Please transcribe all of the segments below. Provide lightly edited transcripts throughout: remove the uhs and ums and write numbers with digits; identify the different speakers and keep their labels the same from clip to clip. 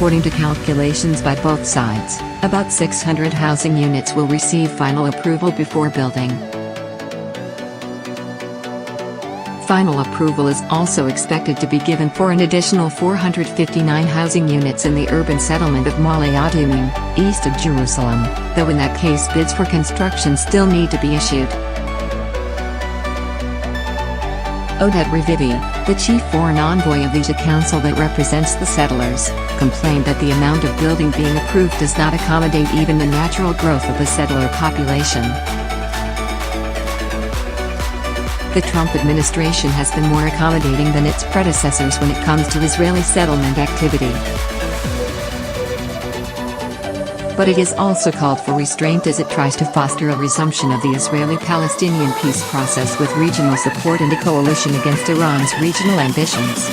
Speaker 1: According to calculations by both sides, about 600 housing units will receive final approval before building. Final approval is also expected to be given for an additional 459 housing units in the urban settlement of Ma'ale Adumim, east of Jerusalem, though in that case bids for construction still need to be issued. Mr.Revivi, the chief foreign envoy of the Yesha Council that represents the settlers, complained that the amount of building being approved does not accommodate even the natural growth of the settler population. The Trump administration has been more accommodating than its predecessors when it comes to Israeli settlement activity. But it is also called for restraint as it tries to foster a resumption of the Israeli-Palestinian peace process with regional support and a coalition against Iran's regional ambitions.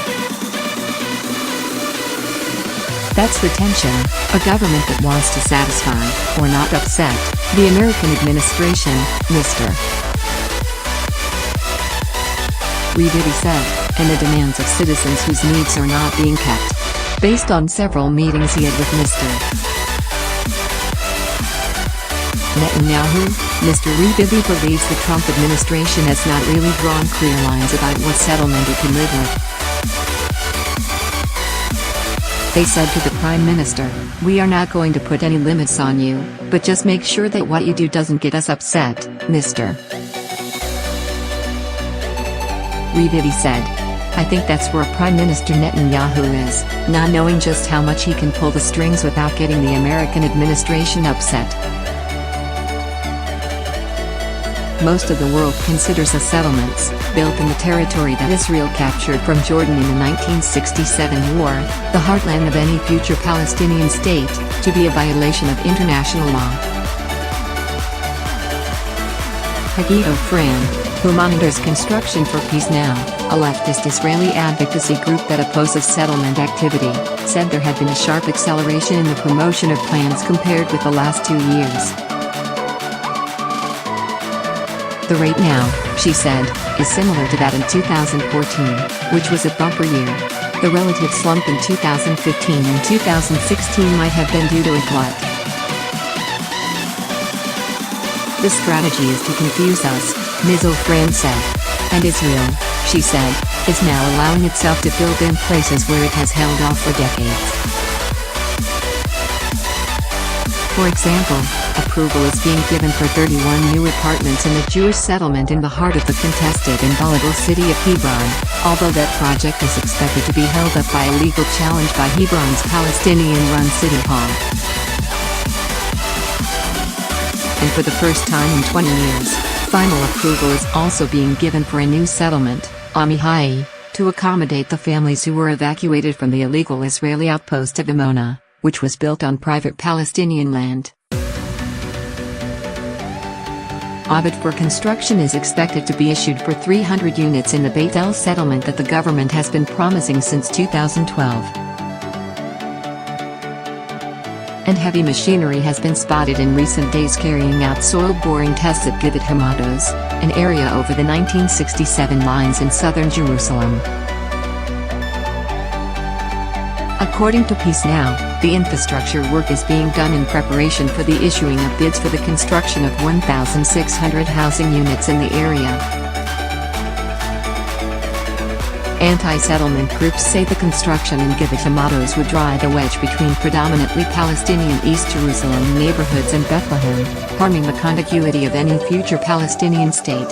Speaker 1: That's the tension, a government that wants to satisfy, or not upset, the American administration, Mr.Revivi said, and the demands of citizens whose needs are not being kept. Based on several meetings he had with Mr.Netanyahu, Mr.Revivi believes the Trump administration has not really drawn clear lines about what settlement it can live with. They said to the Prime Minister, "We are not going to put any limits on you, but just make sure that what you do doesn't get us upset, Mr. Revivi said. I think that's where Prime Minister Netanyahu is, not knowing just how much he can pull the strings without getting the American administration upset. Most of the world considers the settlements, built in the territory that Israel captured from Jordan in the 1967 war, the heartland of any future Palestinian state, to be a violation of international law." Ofran, who monitors construction for Peace Now, a leftist Israeli advocacy group that opposes settlement activity, said there had been a sharp acceleration in the promotion of plans compared with the last 2 years. The rate now, she said, is similar to that in 2014, which was a bumper year. The relative slump in 2015 and 2016 might have been due to a glut. The strategy is to confuse us, Ms. Ofran said. And Israel, she said, is now allowing itself to build in places where it has held off for decades. For example, approval is being given for 31 new apartments in the Jewish settlement in the heart of the contested and volatile city of Hebron, although that project is expected to be held up by a legal challenge by Hebron's Palestinian-run City Hall. And for the first time in 20 years, final approval is also being given for a new settlement, Amihai, to accommodate the families who were evacuated from the illegal Israeli outpost of Amona, which was built on private Palestinian land. A bid for construction is expected to be issued for 300 units in the Beit El settlement that the government has been promising since 2012. And heavy machinery has been spotted in recent days carrying out soil boring tests at Givat Hamatos, an area over the 1967 lines in southern Jerusalem. According to Peace Now, the infrastructure work is being done in preparation for the issuing of bids for the construction of 1,600 housing units in the area. Anti-settlement groups say the construction in Givat Hamatos would drive a wedge between predominantly Palestinian East Jerusalem neighborhoods and Bethlehem, harming the contiguity of any future Palestinian state.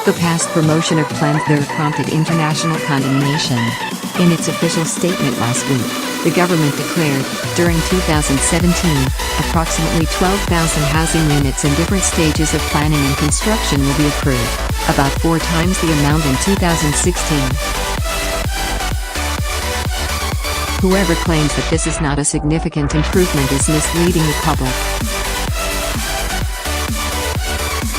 Speaker 1: The past promotion of plans there prompted international condemnation. In its official statement last week, the government declared, during 2017, approximately 12,000 housing units in different stages of planning and construction will be approved, about 4 times the amount in 2016. Whoever claims that this is not a significant improvement is misleading the public.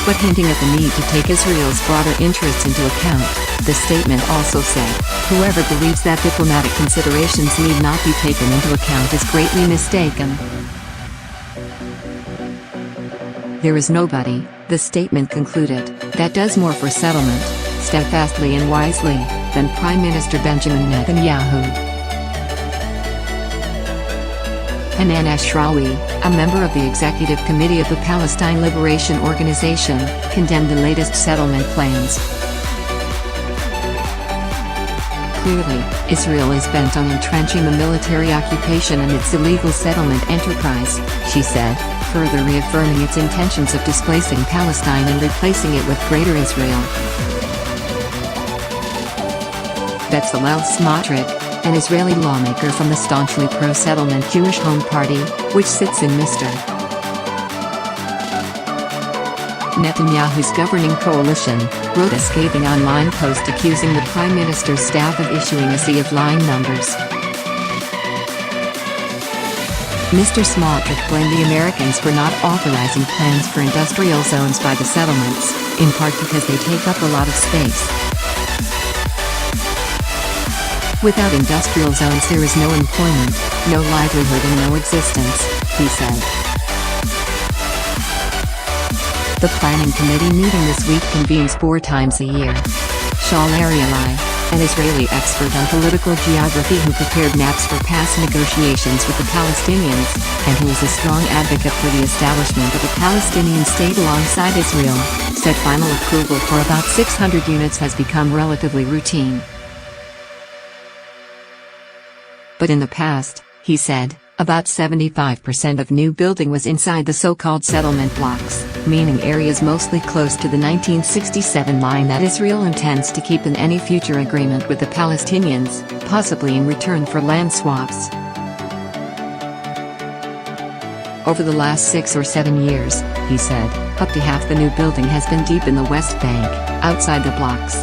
Speaker 1: But hinting at the need to take Israel's broader interests into account, the statement also said, whoever believes that diplomatic considerations need not be taken into account is greatly mistaken. There is nobody, the statement concluded, that does more for settlement, steadfastly and wisely, than Prime Minister Benjamin Netanyahu. Hanan Ashrawi, a member of the Executive Committee of the Palestine Liberation Organization, condemned the latest settlement plans. Clearly, Israel is bent on entrenching the military occupation and its illegal settlement enterprise, she said, further reaffirming its intentions of displacing Palestine and replacing it with Greater Israel. Bezalel Smotrich, an Israeli lawmaker from the staunchly pro-settlement Jewish Home Party, which sits in Mr. Netanyahu's governing coalition, wrote a scathing online post accusing the Prime Minister's staff of issuing a sea of lying numbers. Mr. Smotrich blamed the Americans for not authorizing plans for industrial zones by the settlements, in part because they take up a lot of space. Without industrial zones there is no employment, no livelihood and no existence, he said. The Planning Committee meeting this week convenes 4 times a year. Ma'ale, an Israeli expert on political geography who prepared maps for past negotiations with the Palestinians, and who is a strong advocate for the establishment of a Palestinian state alongside Israel, said final approval for about 600 units has become relatively routine. But in the past, he said, about 75% of new building was inside the so-called settlement blocks, meaning areas mostly close to the 1967 line that Israel intends to keep in any future agreement with the Palestinians, possibly in return for land swaps. Over the last 6 or 7 years, he said, up to half the new building has been deep in the West Bank, outside the blocks.